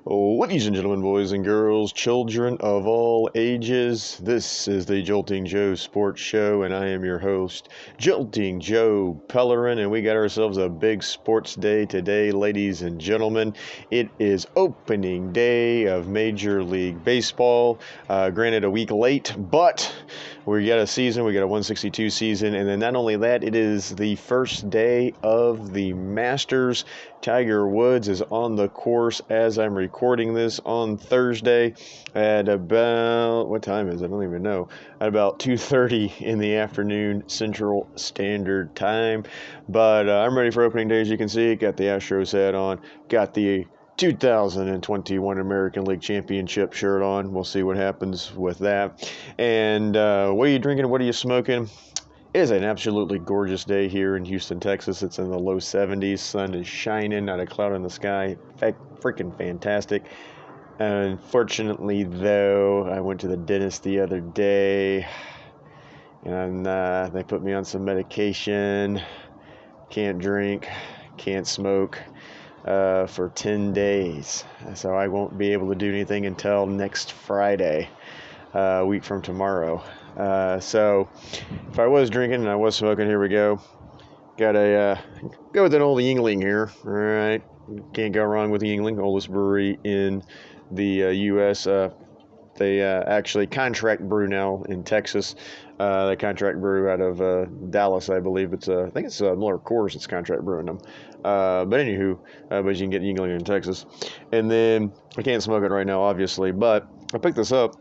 Ladies and gentlemen, boys and girls, children of all ages, this is the Jolting Joe Sports Show, and I am your host, Jolting Joe Pellerin, and we got ourselves a big sports day today, ladies and gentlemen. It is opening day of Major League Baseball, granted a week late, but we got a season, we got a 162 season, and then not only that, it is the first day of the Masters. Tiger Woods is on the course as I'm recording this on Thursday at about, what time is it? I don't even know. At about 2:30 in the afternoon Central Standard Time. But I'm ready for opening day, as you can see. Got the Astros hat on. Got the 2021 American League Championship shirt on. We'll see what happens with that. And what are you drinking? What are you smoking? It is an absolutely gorgeous day here in Houston, Texas. It's in the low 70s. Sun is shining, not a cloud in the sky. Freaking fantastic. Unfortunately, though, I went to the dentist the other day, and they put me on some medication. Can't drink, can't smoke for 10 days. So I won't be able to do anything until next Friday, a week from tomorrow. So if I was drinking and I was smoking, here we go. Gotta go with an old Yuengling here. All right, can't go wrong with the Yuengling, oldest brewery in the U.S. They actually contract brew now in Texas. They contract brew out of Dallas, I believe. I think it's Miller Coors that's contract brewing them. But anywho, but you can get Yuengling in Texas. And then I can't smoke it right now, obviously, but I picked this up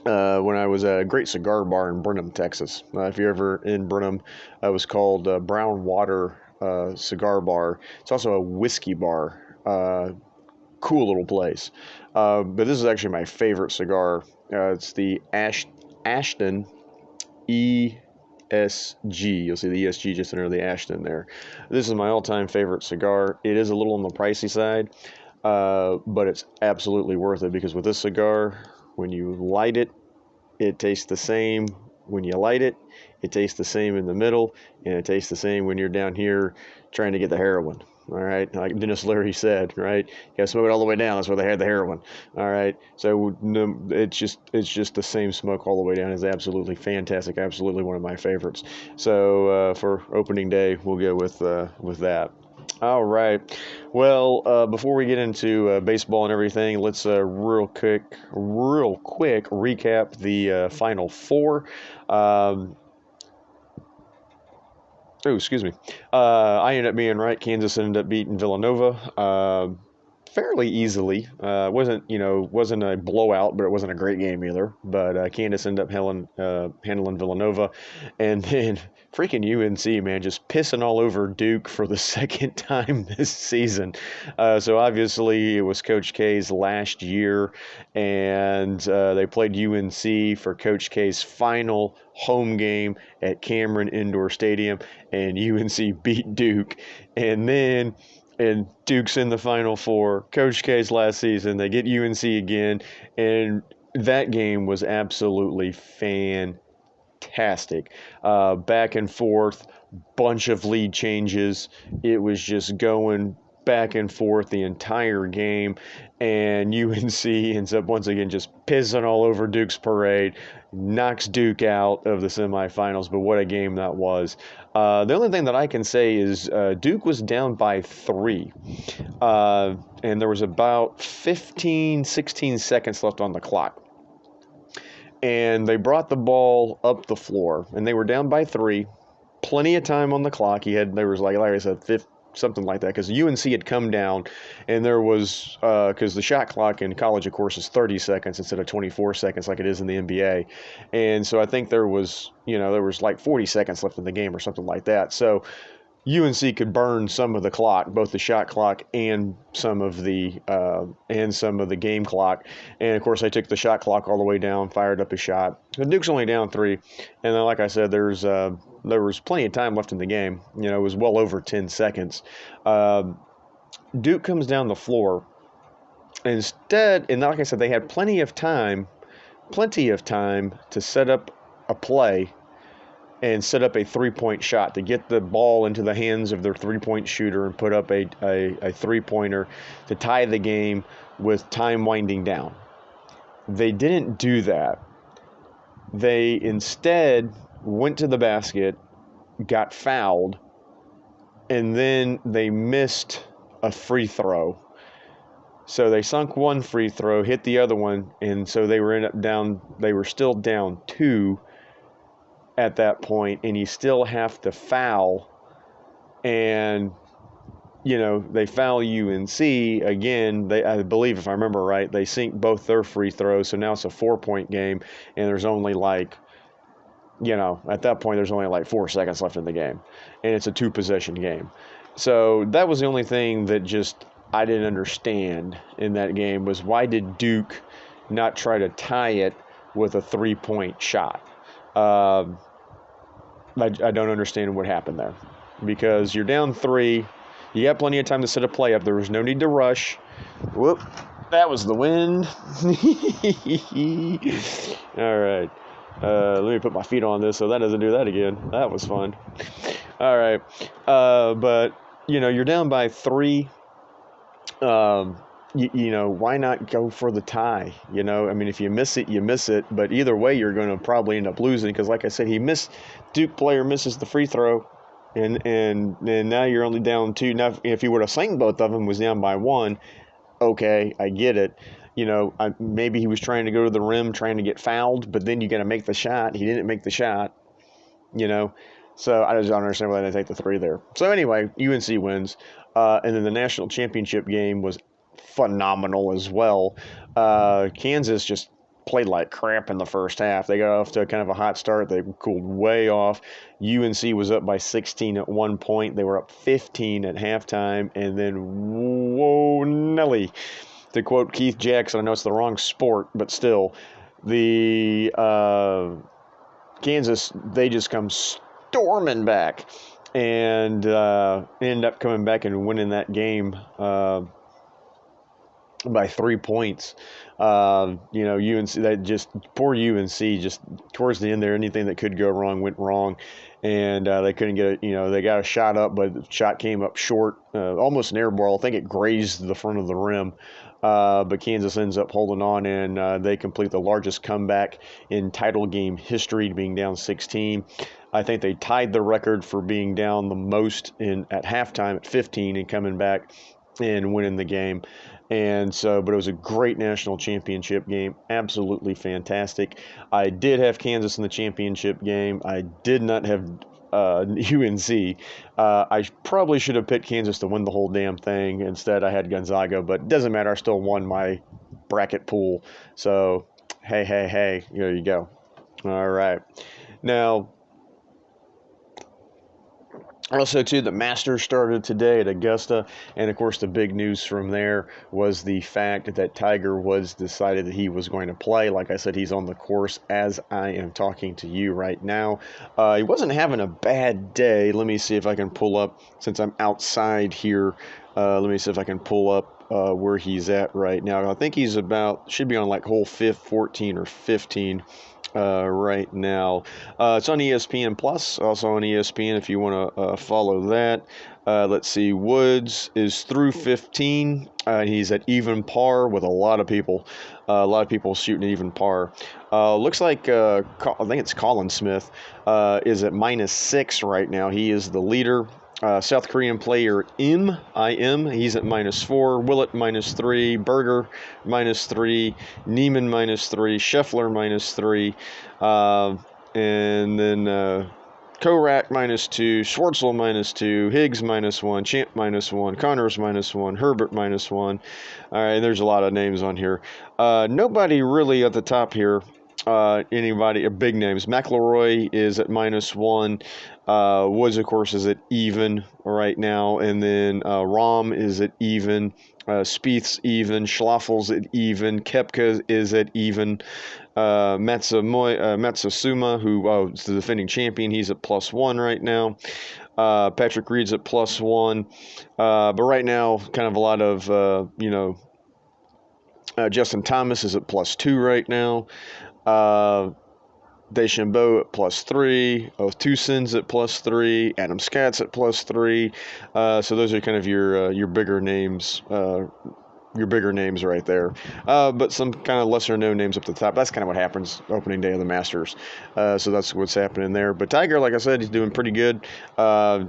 when I was at a great cigar bar in Brenham, Texas. If you're ever in Brenham, it was called Brown Water Cigar Bar. It's also a whiskey bar. Cool little place. But this is actually my favorite cigar. It's the Ashton ESG. You'll see the ESG just under the Ashton there. This is my all-time favorite cigar. It is a little on the pricey side, but it's absolutely worth it, because with this cigar, when you light it, it tastes the same when you light it. It tastes the same in the middle, and it tastes the same when you're down here trying to get the heroin. All right, like Dennis Leary said, right? You gotta smoke it all the way down. That's where they had the heroin. All right, so it's just the same smoke all the way down. It's absolutely fantastic. Absolutely one of my favorites. So for opening day, we'll go with that. All right. Well, before we get into baseball and everything, let's real quick recap the Final Four. Excuse me. I ended up being right. Kansas ended up beating Villanova fairly easily. Wasn't a blowout, but it wasn't a great game either. But Kansas ended up handling Villanova, and then freaking UNC, man, just pissing all over Duke for the second time this season. So obviously it was Coach K's last year, and they played UNC for Coach K's final home game at Cameron Indoor Stadium, and UNC beat Duke. And Duke's in the Final Four. Coach K's last season, they get UNC again, and that game was absolutely fantastic. Back and forth, bunch of lead changes. It was just going back and forth the entire game, and UNC ends up once again just pissing all over Duke's parade, knocks Duke out of the semifinals. But what a game that was. The only thing that I can say is Duke was down by 3, and there was about 16 seconds left on the clock. And they brought the ball up the floor, and they were down by 3. Plenty of time on the clock. There was, like I said, something like that, because UNC had come down, and there was, because the shot clock in college, of course, is 30 seconds instead of 24 seconds like it is in the NBA. And so I think there was like 40 seconds left in the game or something like that. So UNC could burn some of the clock, both the shot clock and some of the game clock. And of course, they took the shot clock all the way down, fired up a shot. The Duke's only down 3, and then, like I said, there was plenty of time left in the game. It was well over 10 seconds. Duke comes down the floor. Instead, and like I said, they had plenty of time to set up a play and set up a three-point shot to get the ball into the hands of their three-point shooter and put up a three-pointer to tie the game with time winding down. They didn't do that. They instead went to the basket, got fouled, and then they missed a free throw. So they sunk one free throw, hit the other one, and so they were still down 2 at that point, and you still have to foul. And they foul UNC again. I believe, if I remember right, they sink both their free throws, so now it's a 4-point game, and there's only at that point there's only 4 seconds left in the game, and it's a 2-possession game. So that was the only thing that just I didn't understand in that game, was why did Duke not try to tie it with a 3-point shot? I don't understand what happened there, because you're down 3. You got plenty of time to set a play up. There was no need to rush. Whoop. That was the wind. All right. Let me put my feet on this so that doesn't do that again. That was fun. All right. But, you're down by 3. Why not go for the tie? If you miss it, you miss it. But either way, you're going to probably end up losing, because, like I said, Duke player misses the free throw. And now you're only down 2. Now, if he would have sunk both of them, was down by 1, okay, I get it. Maybe he was trying to go to the rim, trying to get fouled, but then you got to make the shot. He didn't make the shot, So I just don't understand why they didn't take the 3 there. So anyway, UNC wins. And then the national championship game was phenomenal as well. Kansas just played like crap in the first half. They got off to kind of a hot start. They cooled way off. UNC was up by 16 at one point. They were up 15 at halftime. And then, whoa, Nelly. To quote Keith Jackson, I know it's the wrong sport, but still, the Kansas, they just come storming back and end up coming back and winning that game by 3 points. UNC, that just poor UNC, just towards the end there, anything that could go wrong went wrong, and they couldn't get it. They got a shot up, but the shot came up short, almost an air ball. I think it grazed the front of the rim. But Kansas ends up holding on, and they complete the largest comeback in title game history, being down 16. I think they tied the record for being down the most at halftime at 15 and coming back and winning the game. And so, but it was a great national championship game. Absolutely fantastic. I did have Kansas in the championship game. I did not have UNC. I probably should have picked Kansas to win the whole damn thing. Instead, I had Gonzaga, but it doesn't matter. I still won my bracket pool. So, hey, there you go. All right. Now, also, too, the Masters started today at Augusta, and of course the big news from there was the fact that Tiger Woods decided that he was going to play. Like I said, he's on the course as I am talking to you right now. He wasn't having a bad day. Let me see if I can pull up, since I'm outside here, let me see if I can pull up where he's at right now. I think he's should be on like hole 14 or 15. Right now. It's on ESPN Plus, also on ESPN if you want to follow that. Let's see, Woods is through 15. He's at even par with a lot of people. A lot of people shooting even par. Looks like, I think it's Colin Smith, is at -6 right now. He is the leader. South Korean player IM, he's at -4, Willett -3, Berger -3, Neiman -3, Scheffler -3, and then Korak -2, Schwartzel -2, Higgs -1, Champ -1, Connors -1, Herbert -1. All right, there's a lot of names on here. Nobody really at the top here. Anybody, big names. McIlroy is at -1. Woods, of course, is at even right now. And then Rahm is at even. Spieth's even. Schlaffel's at even. Koepka is at even. Matsuyama, who is the defending champion, he's at +1 right now. Patrick Reed's at +1. But right now, kind of a lot of, Justin Thomas is at +2 right now. DeChambeau at +3, Othusins at +3, Adam Scatz at +3. So those are kind of your bigger names. Your bigger names right there, but some kind of lesser known names up the top. That's kind of what happens opening day of the Masters. So that's what's happening there. But Tiger, like I said, he's doing pretty good. Probably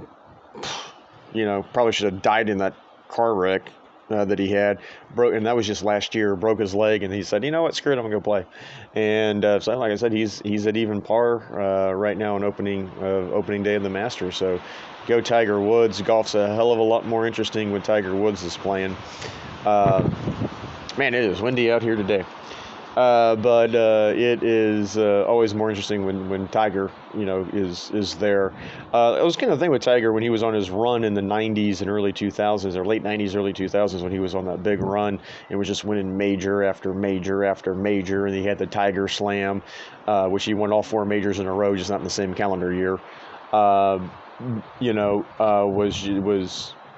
should have died in that car wreck that he had, and that was just last year. Broke his leg, and he said, "You know what? Screw it, I'm gonna go play." And so, like I said, he's at even par right now on opening day of the Masters. So, go Tiger Woods. Golf's a hell of a lot more interesting when Tiger Woods is playing. Man, it is windy out here today. But it is always more interesting when Tiger, is there. It was kind of the thing with Tiger when he was on his run in the 90s and early 2000s, or late 90s, early 2000s, when he was on that big run and was just winning major after major after major. And he had the Tiger Slam, which he won all 4 majors in a row, just not in the same calendar year.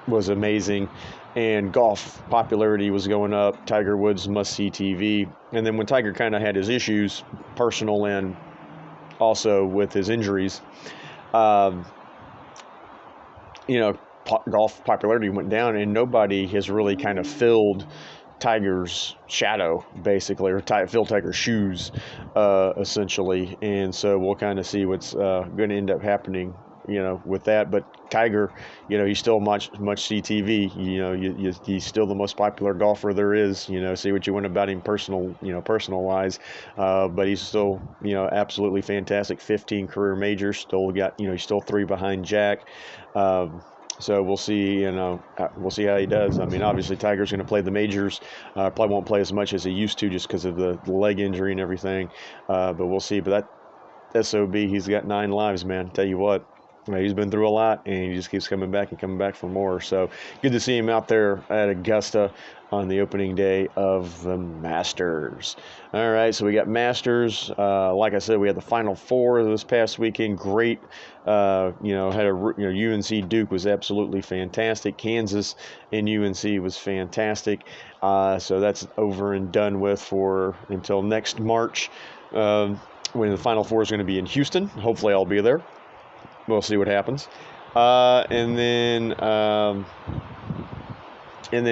Was amazing. And golf popularity was going up. Tiger Woods must-see TV. And then when Tiger kind of had his issues, personal and also with his injuries, golf popularity went down, and nobody has really kind of filled Tiger's shadow, basically, or fill Tiger's shoes, essentially. And so we'll kind of see what's going to end up happening, with that. But Tiger, he's still much see TV. He's still the most popular golfer there is. See what you want about him personal wise, but he's still, absolutely fantastic. 15 career majors. Still got, he's still 3 behind Jack. So we'll see, we'll see how he does. I mean, obviously Tiger's going to play the majors. Probably won't play as much as he used to just because of the leg injury and everything. But we'll see. But that SOB, he's got 9 lives, man. Tell you what. He's been through a lot, and he just keeps coming back for more. So good to see him out there at Augusta on the opening day of the Masters. All right, so we got Masters. Like I said, we had the Final Four this past weekend. Great. UNC Duke was absolutely fantastic. Kansas and UNC was fantastic. So that's over and done with until next March, when the Final Four is going to be in Houston. Hopefully, I'll be there. We'll see what happens. And then,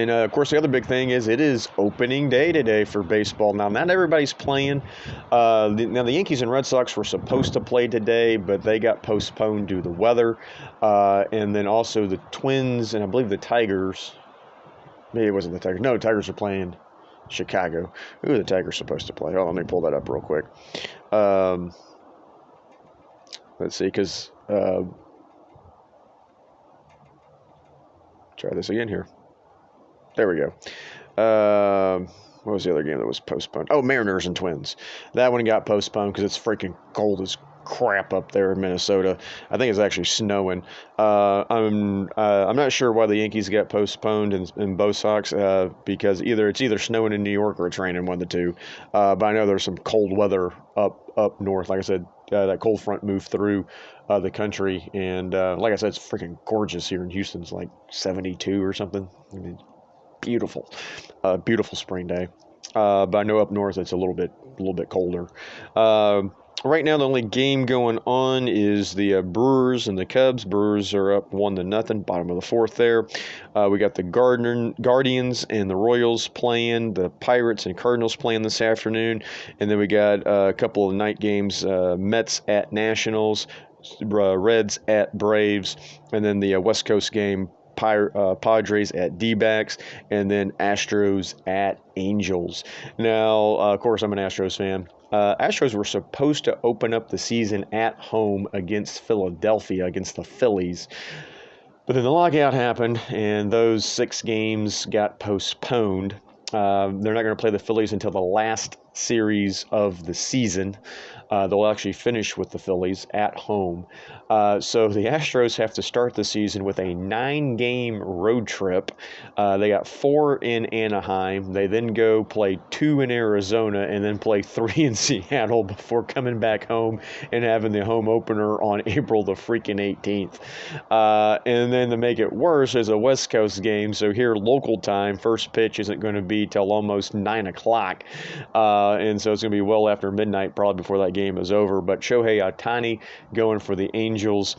of course, the other big thing is it is opening day today for baseball. Now, not everybody's playing. The Yankees and Red Sox were supposed to play today, but they got postponed due to the weather. And then also the Twins and I believe the Tigers. Maybe it wasn't the Tigers. No, Tigers are playing Chicago. Who are the Tigers supposed to play? Oh, let me pull that up real quick. Let's see, because try this again here. There we go. What was the other game that was postponed? Oh, Mariners and Twins. That one got postponed because it's freaking cold as crap up there in Minnesota. I think it's actually snowing. I'm not sure why the Yankees got postponed and Bo Sox, because it's either snowing in New York or it's raining, one of the two. But I know there's some cold weather up north. Like I said, that cold front moved through the country, and like I said, it's freaking gorgeous here in Houston. It's like 72 or something. I mean, beautiful spring day. But I know up north it's a little bit colder. Right now, the only game going on is the Brewers and the Cubs. Brewers are up 1-0, bottom of the 4th there. We got the Guardians and the Royals playing, the Pirates and Cardinals playing this afternoon. And then we got a couple of night games, Mets at Nationals, Reds at Braves, and then the West Coast game, Padres at D-backs, and then Astros at Angels. Now, of course, I'm an Astros fan. Astros were supposed to open up the season at home against Philadelphia, against the Phillies. But then the lockout happened, and those 6 games got postponed. They're not going to play the Phillies until the last series of the season. They'll actually finish with the Phillies at home. So the Astros have to start the season with a 9-game road trip. They got 4 in Anaheim. They then go play 2 in Arizona and then play 3 in Seattle before coming back home and having the home opener on April the freaking 18th. And then to make it worse, there's a West Coast game. So here, local time, first pitch isn't going to be till almost 9 o'clock. And so it's going to be well after midnight probably before that game is over. But Shohei Ohtani going for the Angels.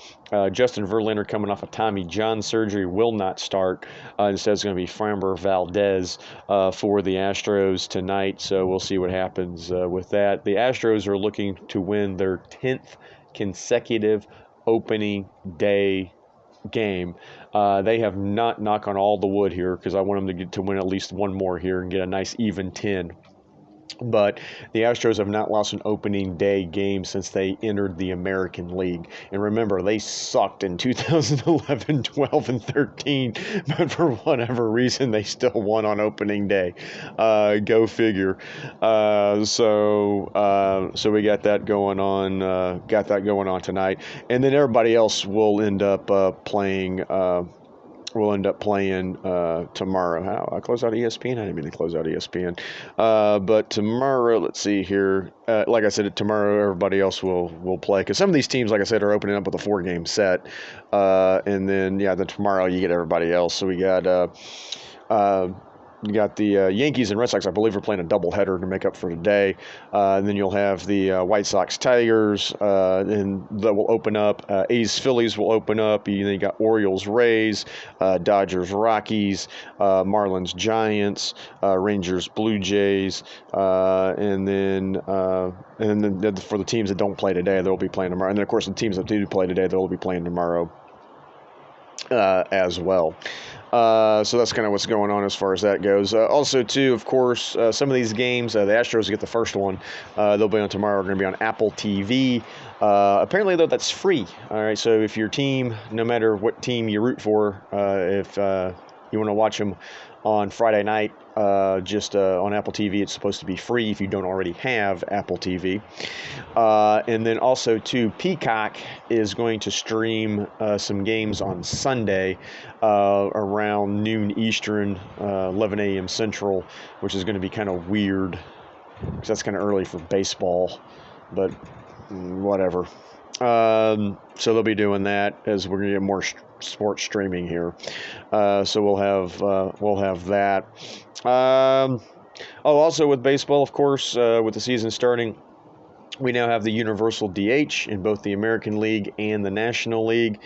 Justin Verlander coming off a Tommy John surgery will not start. Instead, it's going to be Framber Valdez for the Astros tonight. So we'll see what happens with that. The Astros are looking to win their 10th consecutive opening day game. They have not, knock on all the wood here, because I want them to win at least one more here and get a nice even 10. But the Astros have not lost an opening day game since they entered the American League. And remember, they sucked in 2011, 12, and 13. But for whatever reason, they still won on opening day. Go figure. So we got that going on. Tonight. And then everybody else will end up playing. We'll end up playing tomorrow. How I close out ESPN? I didn't mean to close out ESPN. But tomorrow, let's see here. Like I said, tomorrow everybody else will play, because some of these teams, like I said, are opening up with a 4-game set. And then then tomorrow you get everybody else. So we got you got the Yankees and Red Sox, I believe, are playing a doubleheader to make up for today. And then you'll have the White Sox Tigers, and that will open up. A's Phillies will open up. Then you got Orioles Rays, Dodgers Rockies, Marlins Giants, Rangers Blue Jays, and then for the teams that don't play today, they'll be playing tomorrow. And then, of course, the teams that do play today, they'll be playing tomorrow as well. So that's kind of what's going on as far as that goes. Also, too, of course, some of these games, the Astros get the first one. They'll be on tomorrow. They're going to be on Apple TV. Apparently, though, that's free. All right, so if your team, no matter what team you root for, if you want to watch them on Friday night, just on Apple TV, it's supposed to be free if you don't already have Apple TV. And then also, too, Peacock is going to stream some games on Sunday around noon Eastern, 11 a.m. Central, which is going to be kind of weird, because that's kind of early for baseball, but whatever. So they'll be doing that, as we're going to get more sports streaming here. So we'll have that. Also with baseball, of course, with the season starting, we now have the universal DH in both the American League and the National League.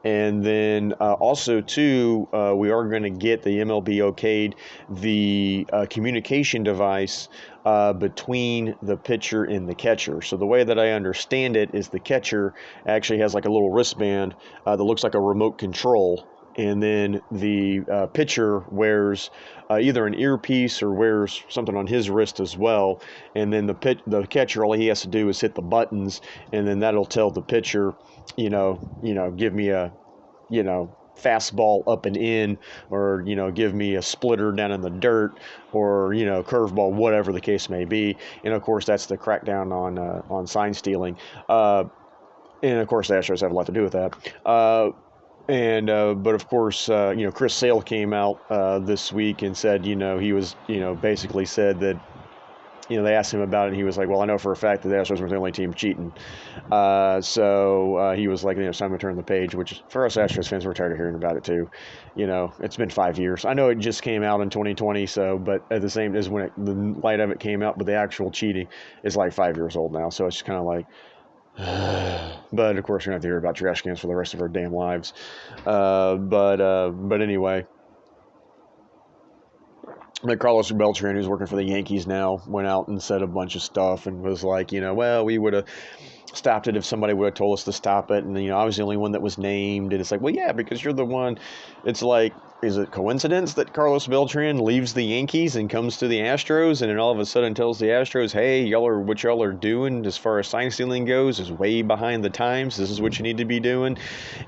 And then also, too, we are going to get the MLB okayed the communication device between the pitcher and the catcher. So the way that I understand it is the catcher actually has like a little wristband that looks like a remote control. And then the pitcher wears either an earpiece or wears something on his wrist as well. And then the catcher, all he has to do is hit the buttons, and then that'll tell the pitcher, give me a, fastball up and in, or, give me a splitter down in the dirt, or, curveball, whatever the case may be. And of course, that's the crackdown on sign stealing. And of course, the Astros have a lot to do with that. But of course, Chris Sale came out this week and said, he was, basically said that, they asked him about it, and he was like, well, I know for a fact that the Astros were the only team cheating. So he was like, it's time to turn the page, which for us Astros fans, we're tired of hearing about it too. It's been 5 years. I know it just came out in 2020, but at the same as when the light of it came out, but the actual cheating is like 5 years old now. So it's just kind of like, but of course, we're going to have to hear about trash cans for the rest of our damn lives. But anyway, Carlos Beltran, who's working for the Yankees now, went out and said a bunch of stuff and was like, well, we would have stopped it if somebody would have told us to stop it. And, I was the only one that was named. And it's like, well, yeah, because you're the one. It's like, is it coincidence that Carlos Beltran leaves the Yankees and comes to the Astros, and then all of a sudden tells the Astros, hey, what y'all are doing as far as sign stealing goes is way behind the times. This is what you need to be doing.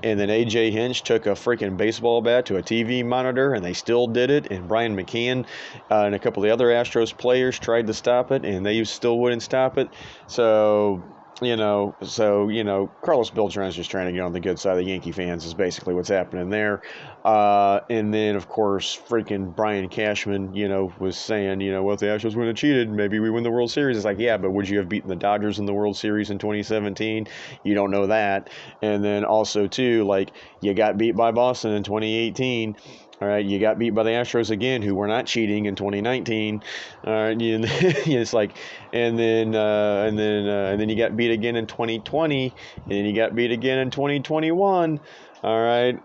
And then A.J. Hinch took a freaking baseball bat to a TV monitor, and they still did it. And Brian McCann and a couple of the other Astros players tried to stop it, and they still wouldn't stop it. So Carlos Beltran is just trying to get on the good side of the Yankee fans is basically what's happening there. And then, of course, freaking Brian Cashman, was saying, well, if the Astros wouldn't have cheated, maybe we win the World Series. It's like, yeah, but would you have beaten the Dodgers in the World Series in 2017? You don't know that. And then also, too, like, you got beat by Boston in 2018. All right, you got beat by the Astros again, who were not cheating in 2019. All right, it's like, and then you got beat again in 2020, and then you got beat again in 2021. All right,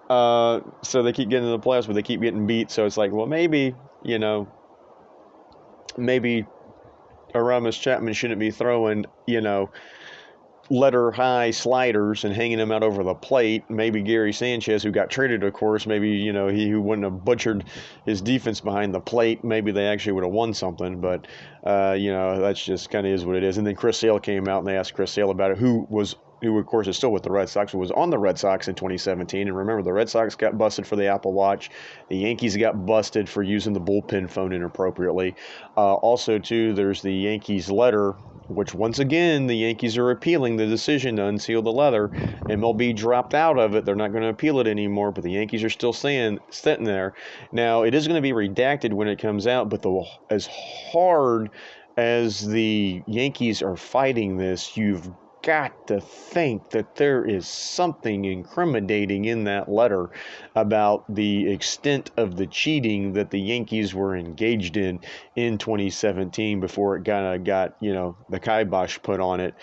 so they keep getting to the playoffs, but they keep getting beat. So it's like, well, maybe maybe Aramis Chapman shouldn't be throwing letter high sliders and hanging them out over the plate. Maybe Gary Sanchez, who got traded, of course, maybe, he who wouldn't have butchered his defense behind the plate, maybe they actually would have won something. But, that's just kind of is what it is. And then Chris Sale came out and they asked Chris Sale about it, who, of course, is still with the Red Sox, who was on the Red Sox in 2017. And remember, the Red Sox got busted for the Apple Watch. The Yankees got busted for using the bullpen phone inappropriately. Also, too, there's the Yankees letter, which once again, the Yankees are appealing the decision to unseal the letter. MLB dropped out of it. They're not going to appeal it anymore, but the Yankees are still sitting there. Now, it is going to be redacted when it comes out, but as hard as the Yankees are fighting this, you've got to think that there is something incriminating in that letter about the extent of the cheating that the Yankees were engaged in 2017 before it kind of got, the kibosh put on it.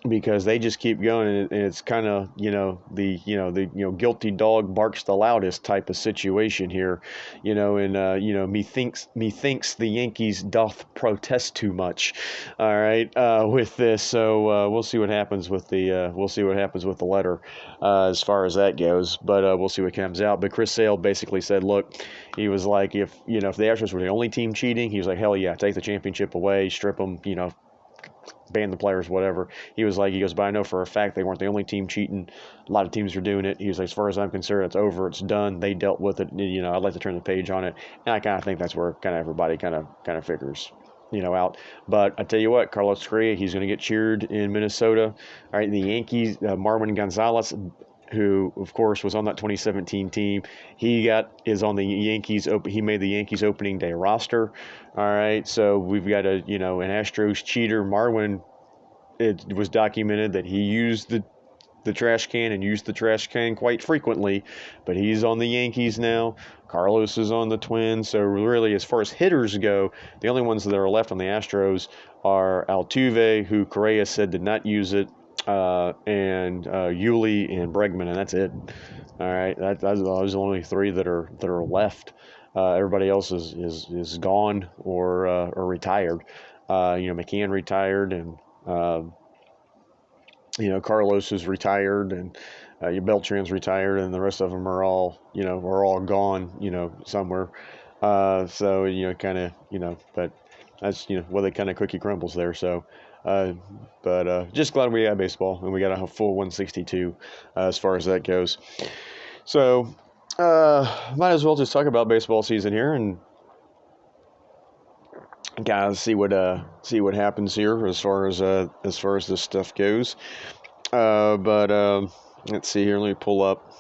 Because they just keep going, and it's kind of the guilty dog barks the loudest type of situation here, and methinks the Yankees doth protest too much, all right, with this. So we'll see what happens with the letter as far as that goes, but we'll see what comes out. But Chris Sale basically said, look, he was like, if the Astros were the only team cheating, he was like, hell yeah, take the championship away, strip them, ban the players, whatever. He goes, but I know for a fact they weren't the only team cheating. A lot of teams were doing it. He was like, as far as I'm concerned, it's over. It's done. They dealt with it. I'd like to turn the page on it. And I kind of think that's where kind of everybody kind of figures, out. But I tell you what, Carlos Correa, he's going to get cheered in Minnesota. All right, the Yankees, Marwin Gonzalez, who of course was on that 2017 team, is on the Yankees. He made the Yankees opening day roster. All right, so we've got an Astros cheater. Marwin, it was documented that he used the trash can and used the trash can quite frequently, but he's on the Yankees now. Carlos is on the Twins. So really, as far as hitters go, the only ones that are left on the Astros are Altuve, who Correa said did not use it, and Yuli and Bregman, and that's it. All right, those are the only three that are left. Everybody else is gone or retired. McCann retired, and Carlos is retired, and Beltran's retired, and the rest of them are all gone somewhere. So kind of but that's they kind of cookie crumbles there. So. But just glad we had baseball, and we got a full 162 as far as that goes. So might as well just talk about baseball season here and guys see what happens here as far as this stuff goes. But let's see here. Let me pull up.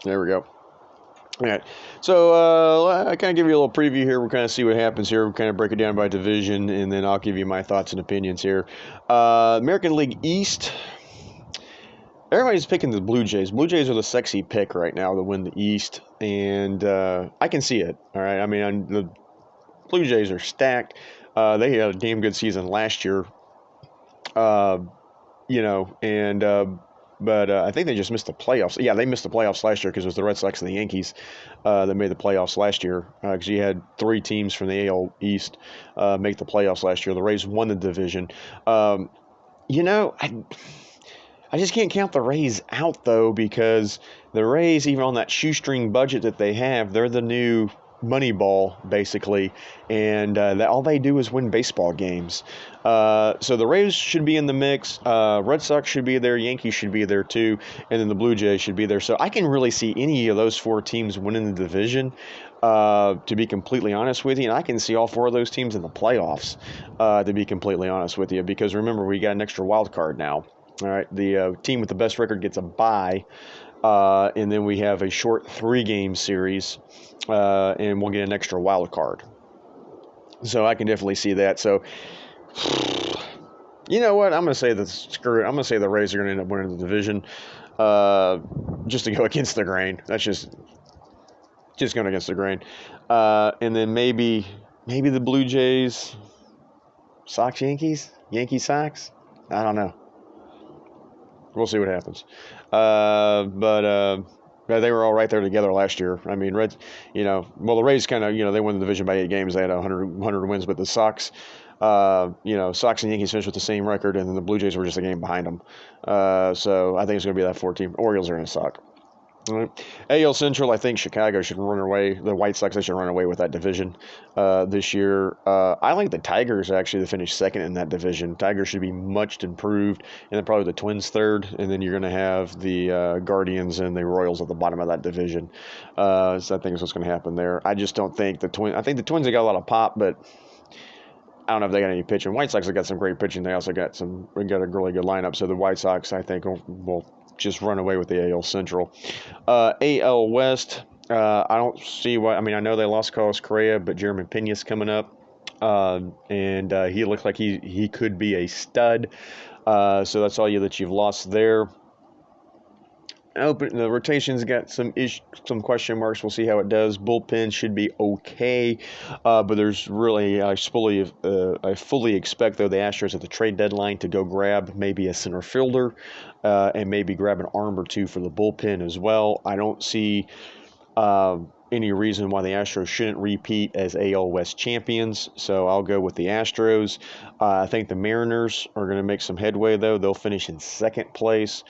There we go. All right, so I kind of give you a little preview here. We'll kind of see what happens here. We'll kind of break it down by division, and then I'll give you my thoughts and opinions here. American League East, everybody's picking the Blue Jays. Blue Jays are the sexy pick right now to win the East, and I can see it. All right, I mean, the Blue Jays are stacked. They had a damn good season last year, But I think they just missed the playoffs. Yeah, they missed the playoffs last year because it was the Red Sox and the Yankees that made the playoffs last year. Because you had three teams from the AL East make the playoffs last year. The Rays won the division. I just can't count the Rays out, though, because the Rays, even on that shoestring budget that they have, they're the new Moneyball, basically, and all they do is win baseball games. So the Rays should be in the mix. Red Sox should be there. Yankees should be there too, and then the Blue Jays should be there. So I can really see any of those four teams winning the division. To be completely honest with you, and I can see all four of those teams in the playoffs. To be completely honest with you, because remember, we got an extra wild card now. All right, the team with the best record gets a bye. And then we have a short 3-game series, and we'll get an extra wild card. So I can definitely see that. So, you know what? I'm going to say screw it. I'm going to say the Rays are going to end up winning the division, just to go against the grain. That's just Just going against the grain. And then maybe the Blue Jays, Sox, Yankees, Sox. I don't know. We'll see what happens. But they were all right there together last year. I mean, Reds, the Rays kind of, they won the division by 8 games. They had 100 wins, but the Sox, Sox and Yankees finished with the same record, and then the Blue Jays were just a game behind them. So I think it's going to be that 4-team. Orioles are going to suck. All right. AL Central, I think Chicago should run away. The White Sox, they should run away with that division this year. I like the Tigers, actually, to finish second in that division. Tigers should be much improved, and then probably the Twins third, and then you're going to have the Guardians and the Royals at the bottom of that division. So I think that's what's going to happen there. I just don't think the Twins – I think the Twins have got a lot of pop, but I don't know if they got any pitching. White Sox have got some great pitching. They also got a really good lineup. So the White Sox, I think, will just run away with the AL Central. AL West, I don't see why. I mean, I know they lost Carlos Correa, but Jeremy Pena's coming up, and he looks like he could be a stud. So that's all that you've lost there. The rotation's got some question marks. We'll see how it does. Bullpen should be okay, but there's really I fully expect though the Astros at the trade deadline to go grab maybe a center fielder, and maybe grab an arm or two for the bullpen as well. I don't see any reason why the Astros shouldn't repeat as AL West champions, so I'll go with the Astros. I think the Mariners are going to make some headway though. They'll finish in second place.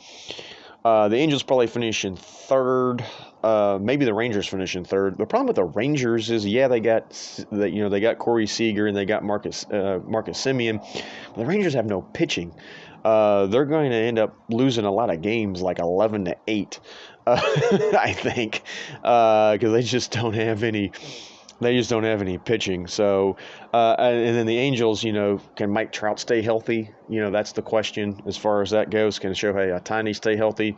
The Angels probably finish in third. Maybe the Rangers finish in third. The problem with the Rangers is, they got Corey Seager and they got Marcus Semien. The Rangers have no pitching. They're going to end up losing a lot of games, like 11-8. I think, because they just don't have any. They just don't have any pitching. So, and then the Angels, can Mike Trout stay healthy? That's the question as far as that goes. Can Shohei Ohtani stay healthy?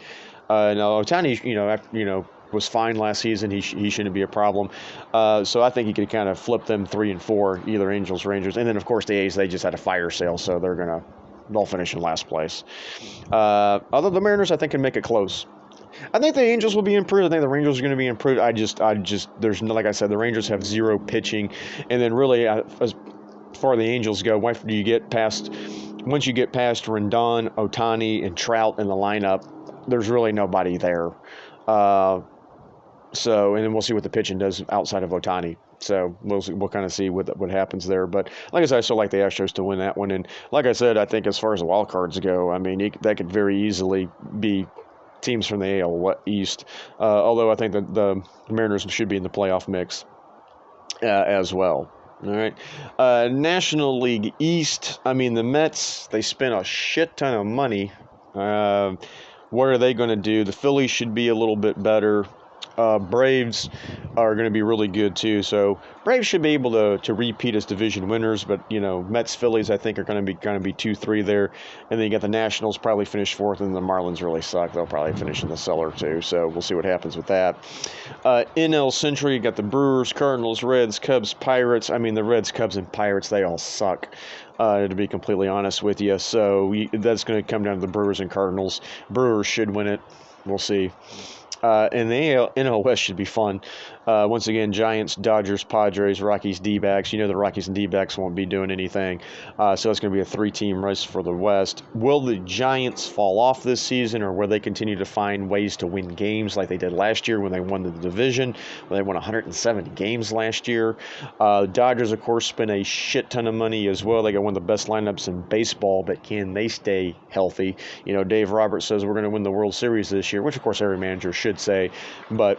No, Ohtani, was fine last season. He shouldn't be a problem. So I think he could kind of flip them 3 and 4, either Angels, Rangers, and then of course the A's. They just had a fire sale, so they'll finish in last place. Other the Mariners, I think, can make it close. I think the Angels will be improved. I think the Rangers are going to be improved. There's no, like I said, the Rangers have zero pitching. And then really, as far as the Angels go, once you get past Rendon, Ohtani, and Trout in the lineup, there's really nobody there. And then we'll see what the pitching does outside of Ohtani. So we'll kind of see what happens there. But like I said, I still like the Astros to win that one. And like I said, I think as far as the wild cards go, I mean, that could very easily be teams from the AL East, although I think that the Mariners should be in the playoff mix as well. All right. National League East, I mean, the Mets, they spent a shit ton of money. What are they going to do? The Phillies should be a little bit better. Braves are going to be really good too. So Braves should be able to repeat as division winners, but Mets, Phillies, I think are going to be 2-3 there, and then you got the Nationals probably finish fourth, and the Marlins really suck. They'll probably finish in the cellar too. So we'll see what happens with that. NL Central, you got the Brewers, Cardinals, Reds, Cubs, Pirates. I mean, the Reds, Cubs, and Pirates, they all suck. To be completely honest with you. So that's going to come down to the Brewers and Cardinals. Brewers should win it. We'll see. And the NL West should be fun. Once again, Giants, Dodgers, Padres, Rockies, D-backs. The Rockies and D-backs won't be doing anything. So it's going to be a 3-team race for the West. Will the Giants fall off this season, or will they continue to find ways to win games like they did last year when they won the division? When they won 170 games last year. Dodgers, of course, spent a shit ton of money as well. They got one of the best lineups in baseball, but can they stay healthy? Dave Roberts says we're going to win the World Series this year, which, of course, every manager should say, but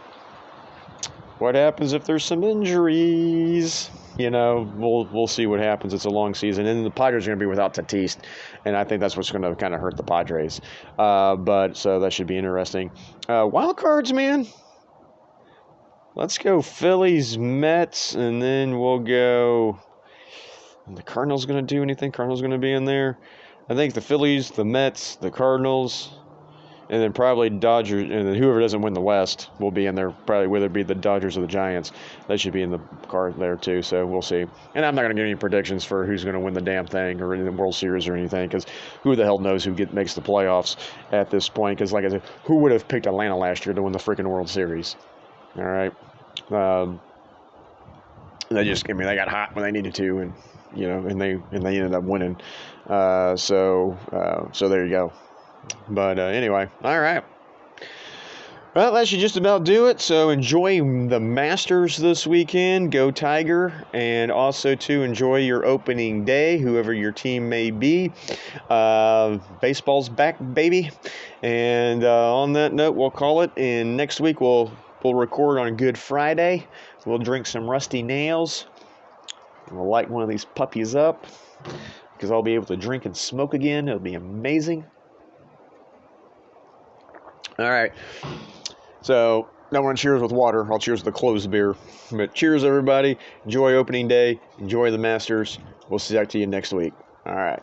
what happens if there's some injuries? We'll see what happens. It's a long season, and the Padres are going to be without Tatis, and I think that's what's going to kind of hurt the Padres. But so that should be interesting. Wild cards, man. Let's go Phillies, Mets, and then we'll go. The Cardinals going to do anything? Cardinals going to be in there? I think the Phillies, the Mets, the Cardinals. And then probably Dodgers, and then whoever doesn't win the West will be in there, probably whether it be the Dodgers or the Giants. They should be in the card there too, so we'll see. And I'm not going to give any predictions for who's going to win the damn thing or in the World Series or anything, because who the hell knows who makes the playoffs at this point, because like I said, who would have picked Atlanta last year to win the freaking World Series? All right. They just, I mean, they got hot when they needed to, and and they ended up winning. So there you go. But anyway, all right. Well, that should just about do it. So enjoy the Masters this weekend. Go Tiger. And also to enjoy your opening day, whoever your team may be. Baseball's back, baby. And on that note, we'll call it. And next week we'll record on Good Friday. We'll drink some Rusty Nails. We'll light one of these puppies up because I'll be able to drink and smoke again. It'll be amazing. All right. So, don't want to cheers with water. I'll cheers with a closed beer. But cheers, everybody. Enjoy opening day. Enjoy the Masters. We'll see you next week. All right.